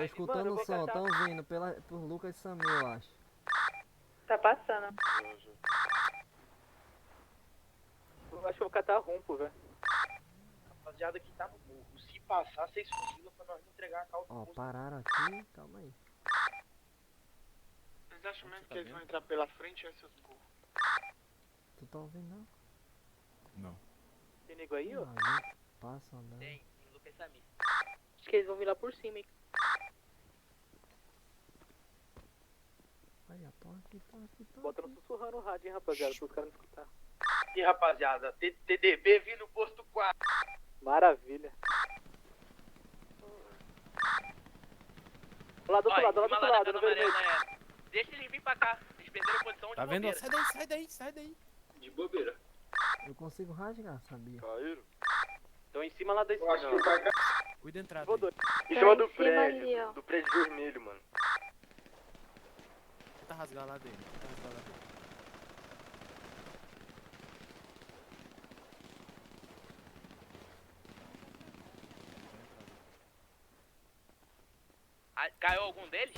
Tô escutando o som, tão vindo por Lucas e Samir, eu acho. Tá passando. Eu acho que eu vou catar rumpo, velho. Rapaziada que tá no morro. Se passar, vocês fuzilam pra nós não entregar a calça. Ó, pararam aqui, calma aí. Vocês acham mesmo que eles vão entrar pela frente ou seus burros? Tu tá ouvindo não? Não. Tem nego aí, ó? Ah, passa andando. Tem Lucas e Samir. Acho que eles vão vir lá por cima, hein? Aí, ó, tô aqui. Botando sussurrando o rádio, hein, rapaziada, pros caras não escutar. E rapaziada, TDB vindo posto 4. Maravilha. Lá do outro lado, lá do outro lado, no vermelho. Deixa eles vir pra cá. Eles perderam a posição de Tá vendo? bobeira. Sai daí. De bobeira. Eu consigo rasgar, sabia? Caíram? Estão em cima lá da Eu acho que vai cair. Cuida da entrada. Vou Aí. dois. Em cima do em cima ali, prédio. ó. Do prédio vermelho, mano. Tenta rasgar lá dele. Ah, caiu algum deles?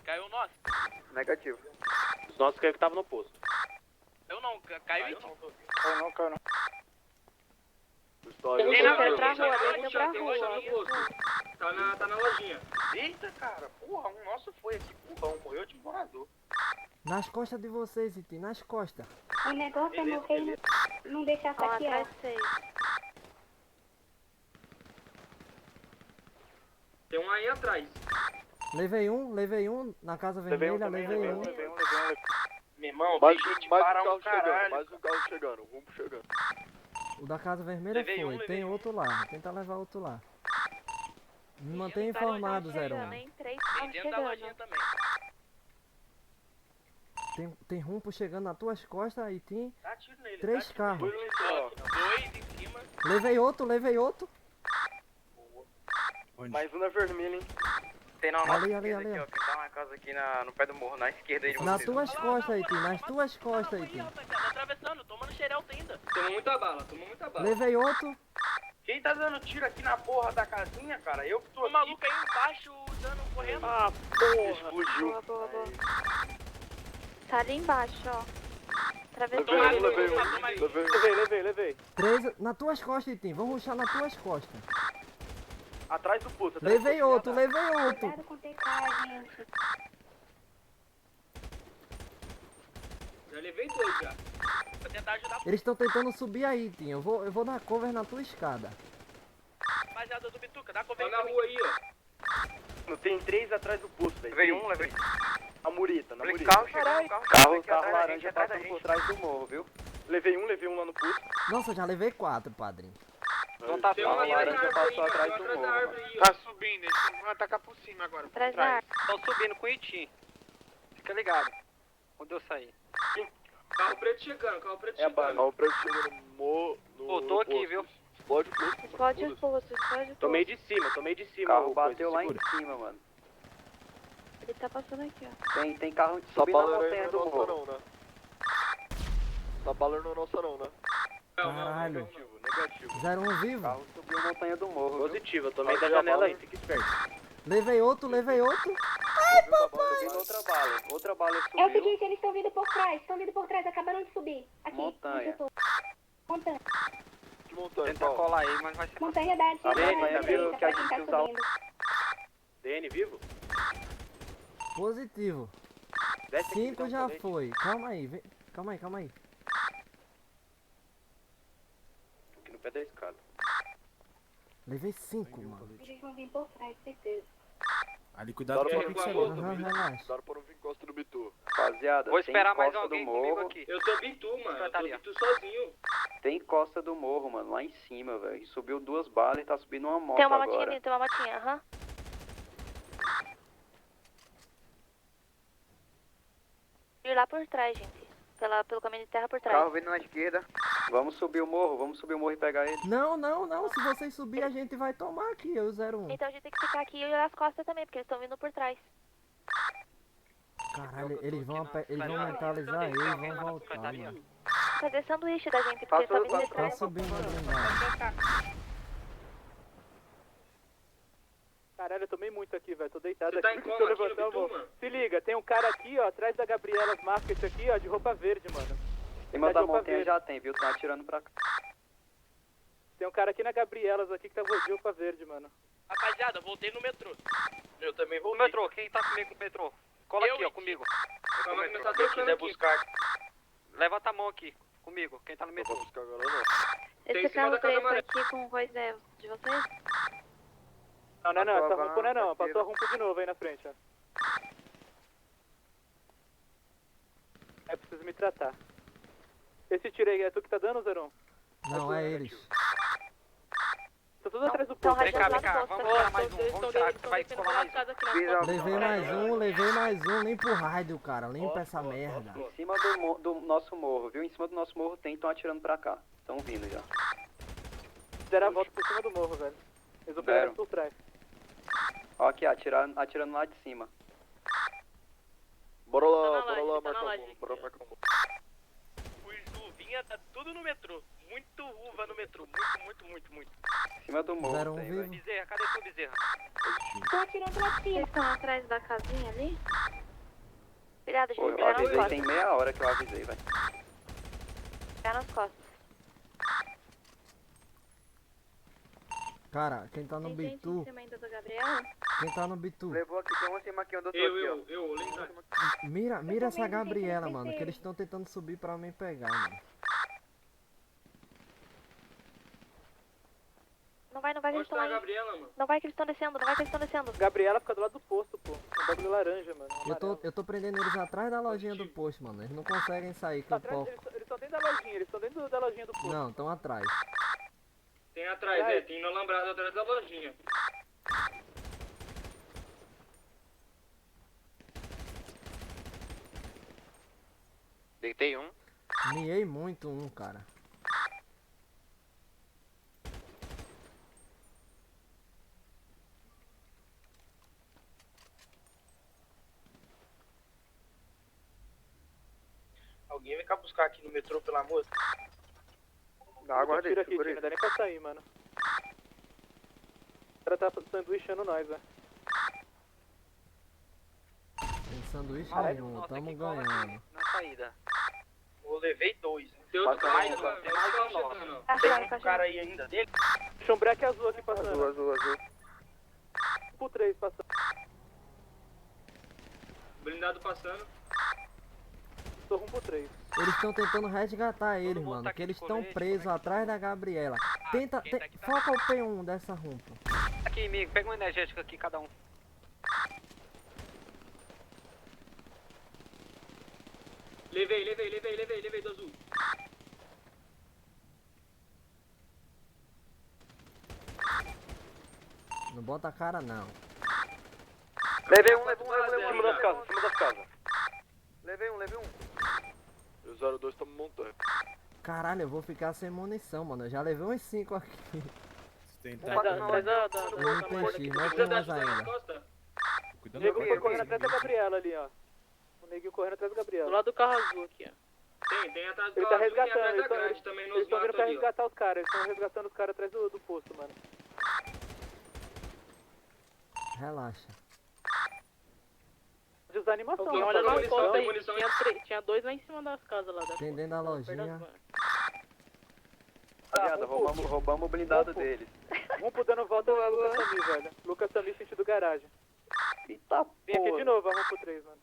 Caiu o nosso? Negativo. Os nossos caiu que estavam no posto. Eu não, caiu it? Caiu não. Tem na Deixa pra lojinha, rua, deixa pra tem rua. loja no posto. Tá na lojinha. Eita, cara. Porra, um nosso foi aqui. Porrão, morreu de morador. Nas costas de vocês, Iti, nas costas. O negócio é morrer e não deixar Ó, saquear. atrás de vocês. Tem um aí atrás. Levei um na casa vermelha, levei um. Meu irmão, tem gente para um caralho. Mais um carro chegando, rumo chegando. O da casa vermelha Levei um, foi, tem levei um. outro lá, tenta levar outro lá. Me mantenha Tá, eles informado, tão chegando, 01. hein? 3 Tem estão dentro da chegando. lojinha também. Tem rumpo chegando nas tuas costas, Iti. Dá tiro nele. 3 carros. Ó, 2 em cima. Levei outro. Mais um na vermelha, hein? Tem na Ali, ali. ó. Tem uma casa aqui no pé do morro, na esquerda aí de Nas vocês. tuas costas, Iti, nas tuas costas, Aí, Iti. rapaziada, atravessando, tomando xerelta ainda. Tomou muita bala. Levei outro. Quem tá dando tiro aqui na porra da casinha, cara? Eu que tô O aqui. maluco aí embaixo, dando, correndo. Ah, porra. Fugiu. Boa. Tá ali embaixo, ó. Atravessou. Matou mais um. Levei. 3 nas tuas costas, Iti. Vamos ruxar nas tuas costas. Atrás do posto. Levei outro. Cuidado com o TK, gente. Já levei 2 já. Vou tentar ajudar Eles estão tentando subir aí, Iti. Eu vou dar cover na tua escada. a rapaziada do Bituca. Dá cover Tá na rua aí, ó. Não tem 3 atrás do posto, velho. Levei. A mureta, na mureta. Carro chegando, Carro laranja passando por trás do morro, viu? Levei um lá no posto. Nossa, já levei 4, padrinho. Não tá Carro laranja passou atrás do morro, mano. Tá subindo, eles vão atacar por cima agora. Por Atrás da trás. árvore. Estão subindo com o Itim. Fica ligado. Quando eu sair. Carro preto chegando. É a bala. Carro preto chegando no morro. Pô, tô aqui, viu? Explode o posto. Explode o poço, Tomei de cima. Carro bateu lá em cima, mano. Ele tá passando aqui, ó. Tem carro subindo na montanha do morro. né? Essa bala não é nossa não, né? Caralho. Negativo. 01 vivo. Carro subiu a montanha do morro. Positivo, eu tomei da janela aí, fica esperto. Levei outro. Subiu outra bala É o subiu. seguinte, eles estão vindo por trás, acabaram de subir. Aqui, Montanha. onde eu tô. Montanha. Que montanha? Tenta colar aí, mas vai ser... Montanha da Tá bem, direita, viu que a pra quem gente tá usa o- subindo. DN vivo? Positivo. Desce aqui, 5 dá um já colete. foi. Calma aí. Calma aí. Aqui no pé da escada. Levei 5, mano. Eles vão vir por trás, certeza. Ali, cuidado com o pixel. Aham, relaxa. Daram pra não vir encosta no Bitu. Rapaziada, Vou esperar tem mais costa alguém do comigo morro. aqui. Eu tô Bitu, mano. Eu tô Ali, ó. Bitu sozinho. Tem costa do morro, mano, lá em cima, velho. Subiu 2 balas e tá subindo uma moto Tem uma motinha agora. ali, tem uma motinha, aham. Ir lá por trás, gente. Pelo caminho de terra por trás. Carro vindo na esquerda. Vamos subir o morro e pegar ele. Não. Se vocês subir, a gente vai tomar aqui, eu 01. Então a gente tem que ficar aqui e olhar as costas também, porque eles estão vindo por trás. Caralho, eles vão mentalizar aí, vão voltar, mano. Fazer sanduíche da gente, porque eles estão vindo de Tá trás. subindo a blindagem. Caralho, eu tomei muito aqui, velho. Tô deitado Você tá aqui. em Se eu coma aqui no levantar, eu vou. Bitu, mano? Se liga, tem um cara aqui, ó, atrás da Gabrielas Market aqui, ó, de roupa verde, mano. Em cima Tá da de roupa montanha verde. já tem, viu? Tá atirando pra cá. Tem um cara aqui na Gabrielas aqui que tá de roupa verde, mano. Rapaziada, voltei no metrô. Eu também vou. Metrô, quem tá comigo no metrô? Cola Eu aqui, ó, e comigo. Calma que nós tá Quem trocando quiser aqui. buscar. Levanta a mão aqui, comigo. Quem tá no metrô? Tem Esse em cima carro da casa preto amarela. aqui com coisa é de vocês? Não, não, não, Passou essa a rumpa não é não. van, Passou a rumpa de novo aí na frente, ó. É preciso me tratar. Esse tiro aí é tu que tá dando, Zeron? Não, é eles. Tô tudo atrás do Então, posto. Vem cá, vem cá, vamos tirar mais um. Vamos tirar que vai colar mais um. Levei mais um. Limpa o rádio, cara. Limpa essa merda. Em cima do nosso morro, viu? Em cima do nosso morro tem, estão atirando pra cá. Estão vindo já. Deram a volta por cima do morro, velho. Eles operaram por trás. Ó aqui, atirando lá de cima. Bora lá, marcar o Os luvinha tá tudo no metrô. Muito uva no metrô. Muito. Em cima do morro Zero um tem, vivo. velho. Bezerra, cadê tu, Bezerra? Tô atirando lá de cima. Vocês estão atrás da casinha ali? Cuidado, Pô, gente, eu pegar nas avisei, costas. tem meia hora que eu avisei, velho. Pegar nas costas. Cara, quem tá no Tem gente em Bitu, cima ainda da Gabriela? quem tá no Bitu, Levou aqui, tem um cima aqui onde eu tô Eu, lendário. mira essa Gabriela, mano, que eles estão tentando subir pra me pegar, mano. Não vai que eles Onde estão tá a aí. Gabriela, mano? Não vai que eles estão descendo, Gabriela fica do lado do posto, pô. Um bagulho laranja, mano. Eu tô prendendo eles atrás da lojinha do posto, mano. Eles não conseguem sair com o Atrás, foco. eles estão dentro da lojinha, eles estão dentro da lojinha do posto. Não, estão atrás. Tem atrás, tem no alambrado atrás da lojinha. Deitei um. Miei muito um, cara. Alguém vem cá buscar aqui no metrô, pelo amor. Tira aqui, tira, não dá nem pra sair, mano. O cara tá sanduichando nós, velho. Tem sanduíche nenhum, tamo ganhando. Na saída. Eu levei 2. Tem outro cara aí, mano. Tem mais um chegando. Tem um cara aí ainda dele. Deixa um breque azul aqui passando. Azul. Por 3 passando. Blindado passando. Tô rumo pro 3. Eles estão tentando resgatar eles, mundo mano, tá que aqui eles de estão colete, presos como é atrás da Gabriela. Tenta, quem tá aqui tá- foca o P1 dessa rumpa. Aqui, amigo, pega um energético aqui, cada um. Levei do azul. Não bota a cara não. Levei um. Cima das casas. Levei um. O 02 estamos montando. Caralho, eu vou ficar sem munição, mano. Eu já levei uns 5 aqui. Se tentar. Eu não tenho X, mas tem mais ainda. O Cuidado nego com foi correndo atrás da Gabriela ali, ó. O neguinho correndo atrás da Gabriela. lado do carro azul aqui, ó. Tem atrás do Ele tá carro, tem resgatando, atrás da eles tão- grade também Eles nos estão vindo matos pra ali, ó. resgatar os caras, eles estão resgatando os caras atrás do posto, mano. Relaxa. Desanimação, Tem olha munição, lá tem foto aí. munição. Tinha 2 lá em cima das casas lá. Tem dentro da lojinha. Rapaziada, roubamos o blindado Rumpo. deles. Rumpo dando volta no Lucas Sami, velho. Lucas Sami sentido garagem. Eita Vem aqui de porra. novo, vamos pro 3, mano.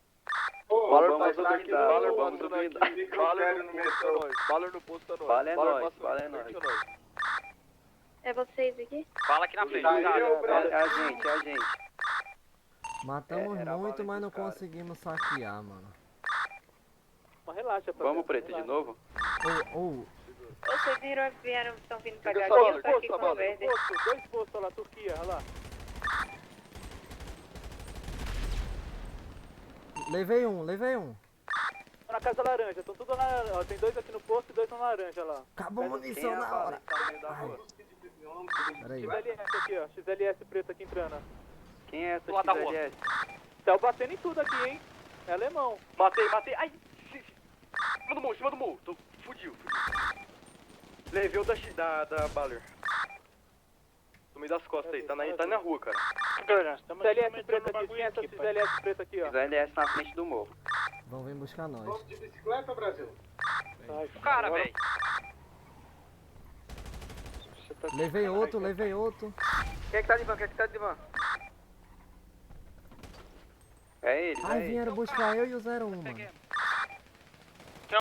Roubamos o blindado, roubamos o blindado. Baler no posto é nóis. Baler no posto é nóis. Bala é nóis, bastante, bala é nóis. É vocês aqui? Fala aqui na frente, Tá, cara. É a gente. Matamos Era a muito, bala mas não dos caras. conseguimos saquear, mano. Mas relaxa, papai. Vamos, preto, de novo? Ou, Vocês vieram, estão vindo pra Fica cá. só, Eu tô aqui posto, com o Baler. verde. Dois postos lá, Turquia, olha lá. levei um. Tô na casa laranja, estão tudo lá, ó. Tem 2 aqui no posto e 2 na laranja lá. Acabou a Quem munição é a na bala? hora. Tá no meio da rua. Peraí. XLS aqui, ó. XLS preto aqui entrando, ó. Quem é essa Do lado da rua. XLS? Tá batendo em tudo aqui, hein. É alemão. Matei. Ai, cima do morro. Fudiu. Levei o da Baler. Sumi das costas aí, tá na rua, cara. CLS preto aqui, quem é essa CLS preto aqui, ó? Os LS na frente do morro. Vão vir buscar nós. De bicicleta, Brasil? Cara, velho. Levei outro, levei outro. Quem é que tá de van? Quem é que tá de van? É eles, Ai, é eles. vieram buscar eu e o 01, mano.